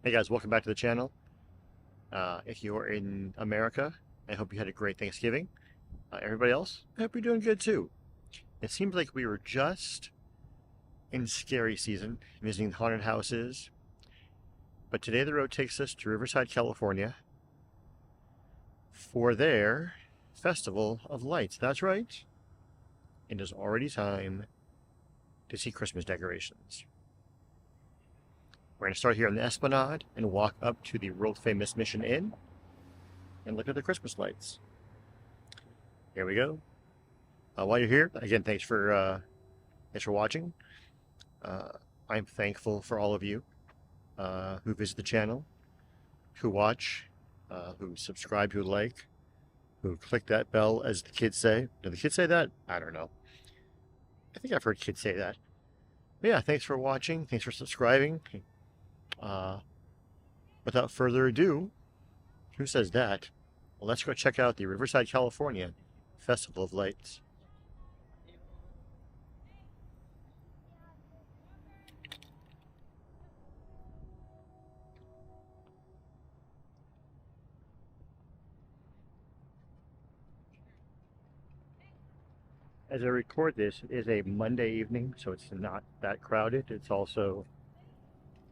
Hey guys, welcome back to the channel. If you're in America, I hope you had a great Thanksgiving. Everybody else, I hope you're doing good too. It seems like we were just in scary season, visiting haunted houses, but today the road takes us to Riverside, California for their Festival of Lights. That's right, it is already time to see Christmas decorations. We're going to start here on the Esplanade and walk up to the world famous Mission Inn and look at the Christmas lights. Here we go. While you're here, again, thanks for watching. Uh, I'm thankful for all of you who visit the channel, who watch, who subscribe, who like, who click that bell, as the kids say. Do the kids say that? I don't know. I think I've heard kids say that. But yeah, thanks for watching. Thanks for subscribing. Uh, Without further ado, who says that? Well, let's go check out the Riverside, California Festival of Lights. As I record this, it is a Monday evening, so it's not that crowded. It's also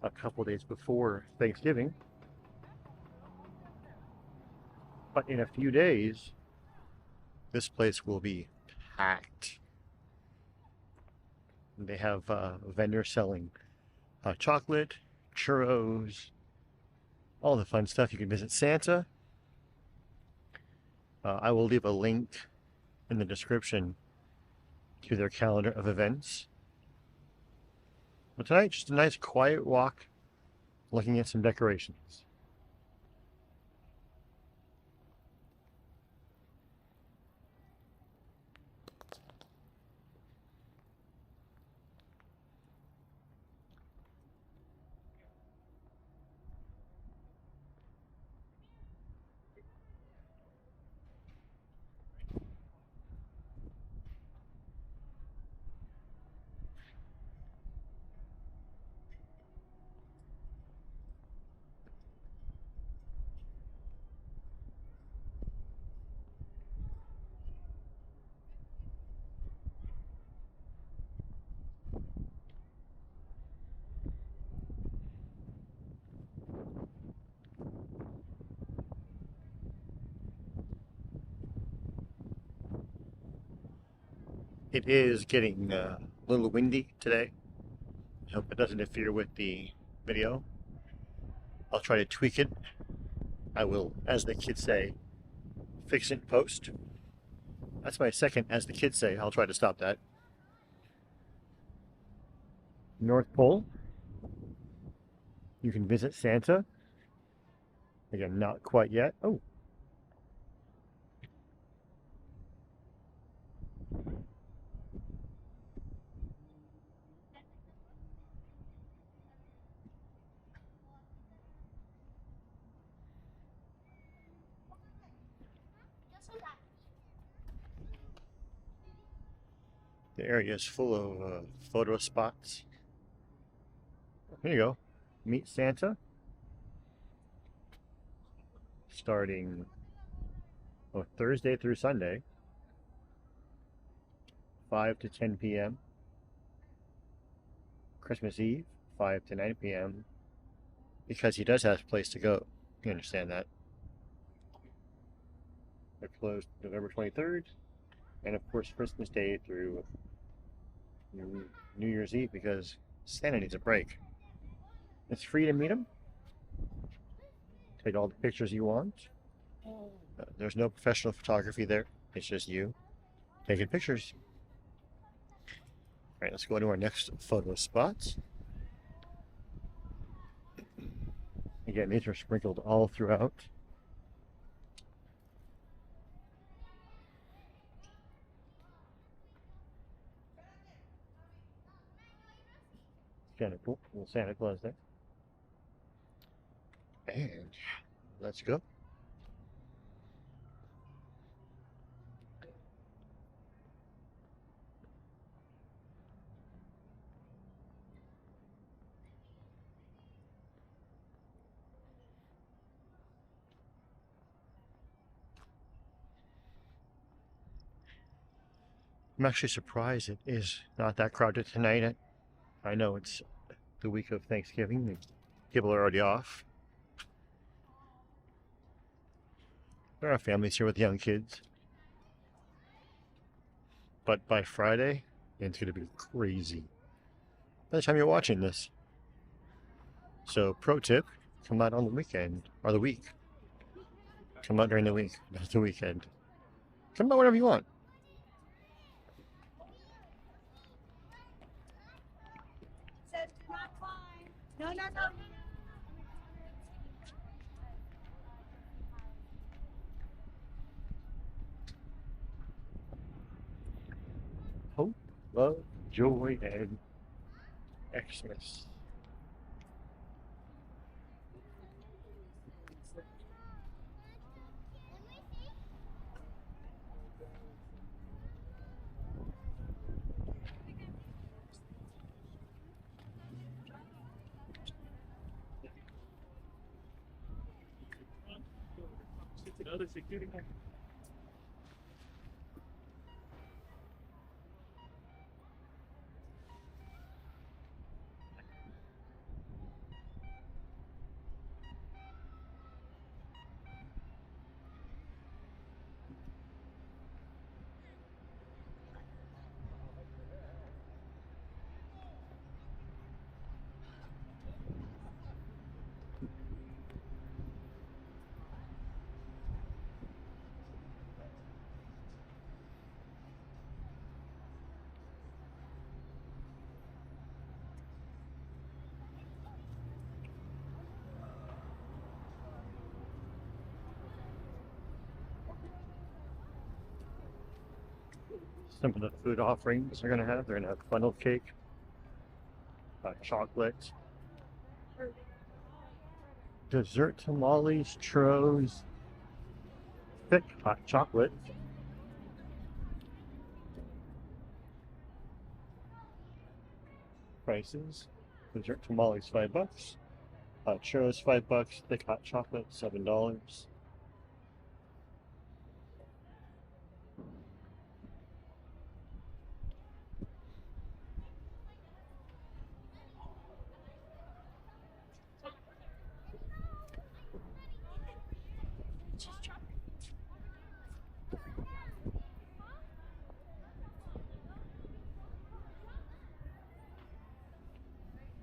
a couple days before Thanksgiving. But in a few days, this place will be packed. They have vendors selling chocolate, churros, all the fun stuff. You can visit Santa. I will leave a link in the description to their calendar of events. But tonight, just a nice quiet walk, looking at some decorations. It is getting a little windy today. I hope it doesn't interfere with the video. I'll try to tweak it. I will, as the kids say, fix it in post. That's my second, as the kids say. I'll try to stop that. North Pole. You can visit Santa. Again, not quite yet. Oh, the area is full of photo spots. Here you go. Meet Santa. Starting Thursday through Sunday, 5 to 10 p.m. Christmas Eve, 5 to 9 p.m. Because he does have a place to go. You understand that. They're closed November 23rd. And of course, Christmas Day through New Year's Eve because Santa needs a break. It's free to meet him. Take all the pictures you want. There's no professional photography there. It's just you taking pictures. All right, let's go to our next photo spots. Again, these are sprinkled all throughout. Kind of cool. Little Santa Claus there. And let's go. I'm actually surprised it is not that crowded tonight. I know it's the week of Thanksgiving, and people are already off. There are families here with young kids. But by Friday, it's going to be crazy by the time you're watching this. So, pro tip, come out on the weekend, or the week. Come out during the week, not the weekend. Come out whenever you want. Says do not climb. No, no, no. Hope, love, joy, and Xmas. Some of the food offerings they're going to have. They're going to have funnel cake, chocolate, dessert tamales, churros, thick hot chocolate, prices. Dessert tamales $5, churros $5, thick hot chocolate $7.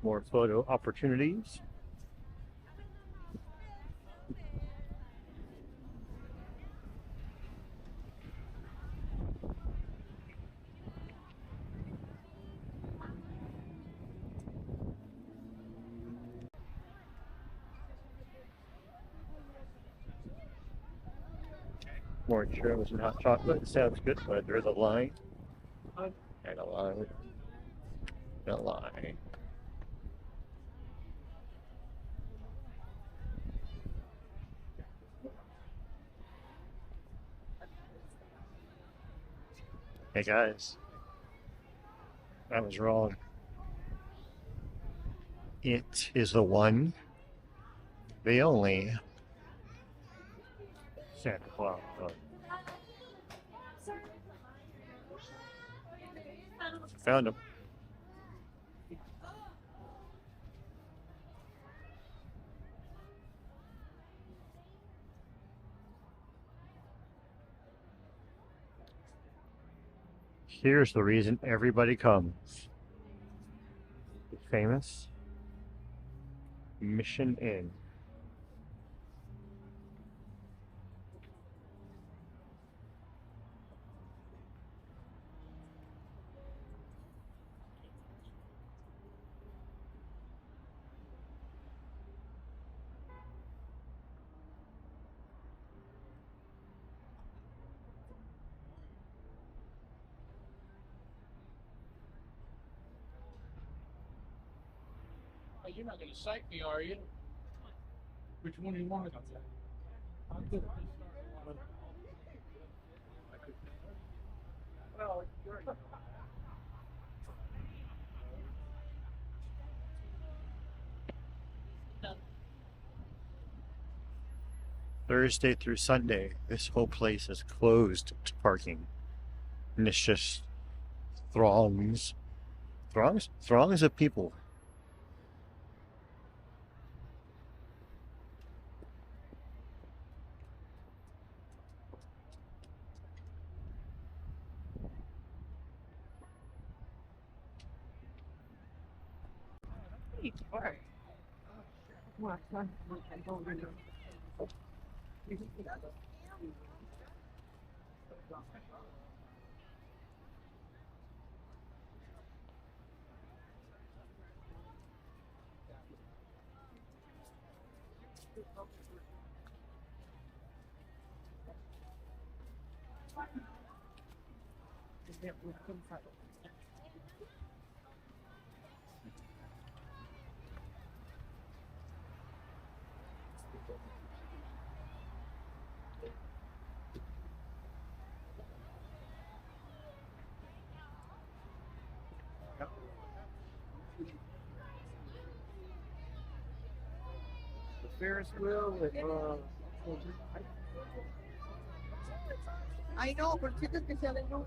More photo opportunities. More churros and hot chocolate. Sounds good, but there's a line. And a line. And a line. Hey guys, I was wrong. It is the one, the only Santa Claus. Found him. Here's the reason everybody comes. The famous Mission Inn. You're not going to cite me, are you? Which one do you want? I'm good. Well, Thursday through Sunday, this whole place is closed to parking. And it's just Throngs. Throngs? Throngs of people. Ferris wheel with I know, pero sientes que se adentro.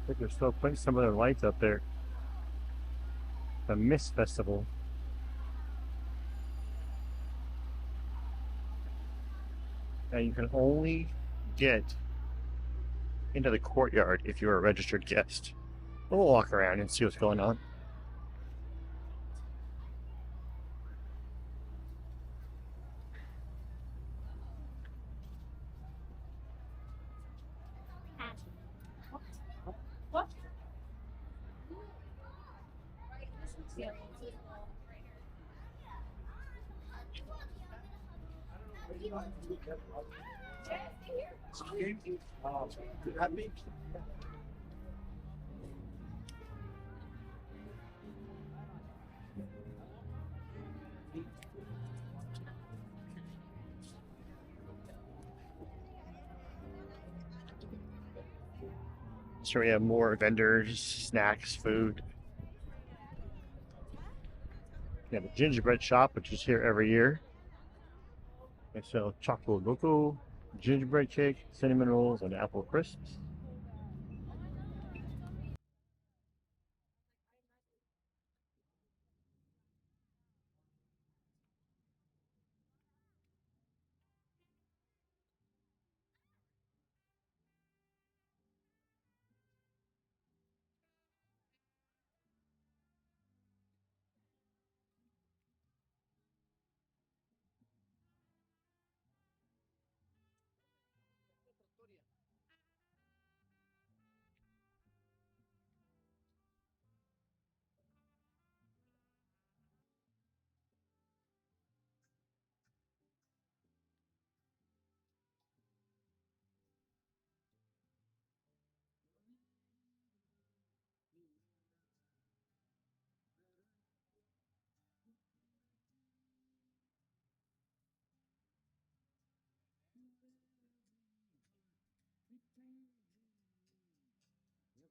I think they're still putting some of their lights up there. The Mist Festival. Now you can only get into the courtyard if you're a registered guest. We'll walk around and see what's going on. What? happy. So we have more vendors, snacks, food. We have a gingerbread shop, which is here every year. They sell chocolate loco, gingerbread cake, cinnamon rolls, and apple crisps. I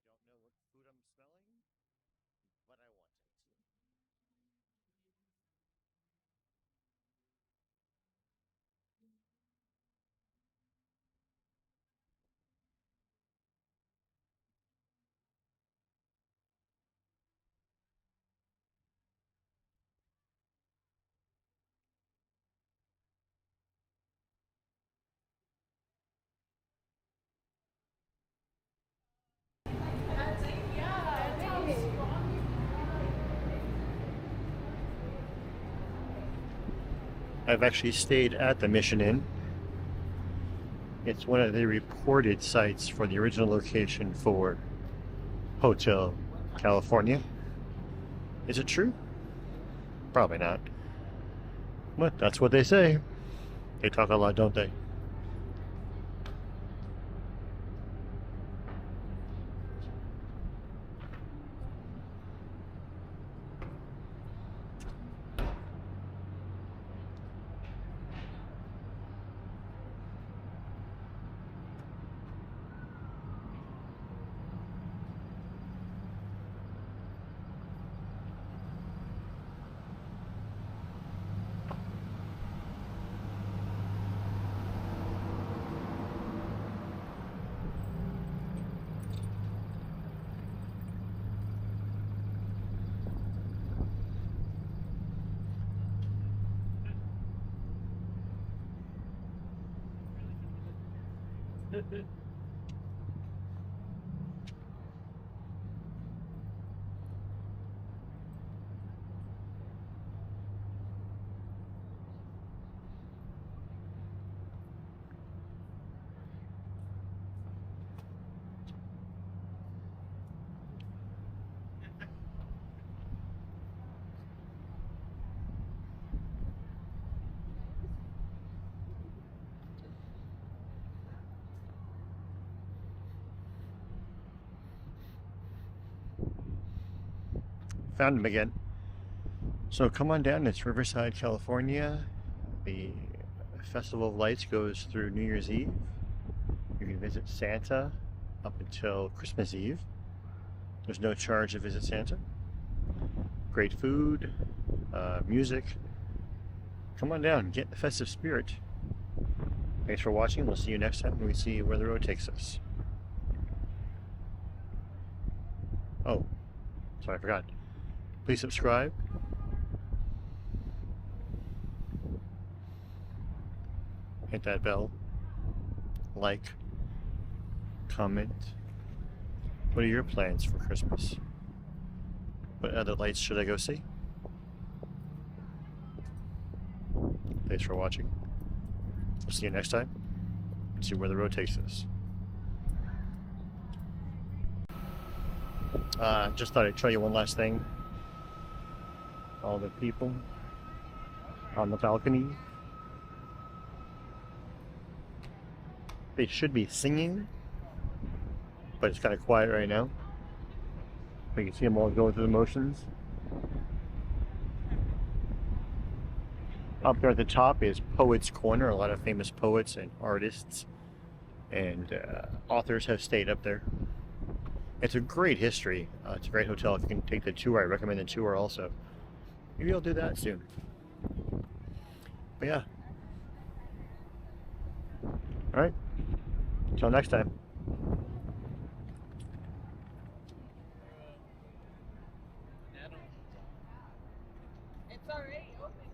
don't know what food I'm smelling, but I want I've actually stayed at the Mission Inn. It's one of the reported sites for the original location for Hotel California. Is it true? Probably not. But that's what they say. They talk a lot, don't they? Found him again. So come on down. It's Riverside, California. The Festival of Lights goes through New Year's Eve. You can visit Santa up until Christmas Eve. There's no charge to visit Santa. Great food, music. Come on down, get the festive spirit. Thanks for watching. We'll see you next time when we see where the road takes us. Oh, sorry, I forgot. Please subscribe. Hit that bell. Like. Comment. What are your plans for Christmas? What other lights should I go see? Thanks for watching. We'll see you next time and see where the road takes us. Just thought I'd show you one last thing. All the people on the balcony. They should be singing, but it's kind of quiet right now. You can see them all going through the motions. Up there at the top is Poets Corner. A lot of famous poets and artists and authors have stayed up there. It's a great history. It's a great hotel. If you can take the tour, I recommend the tour also. Maybe I'll do that soon. But yeah. Alright. Until next time. It's already open.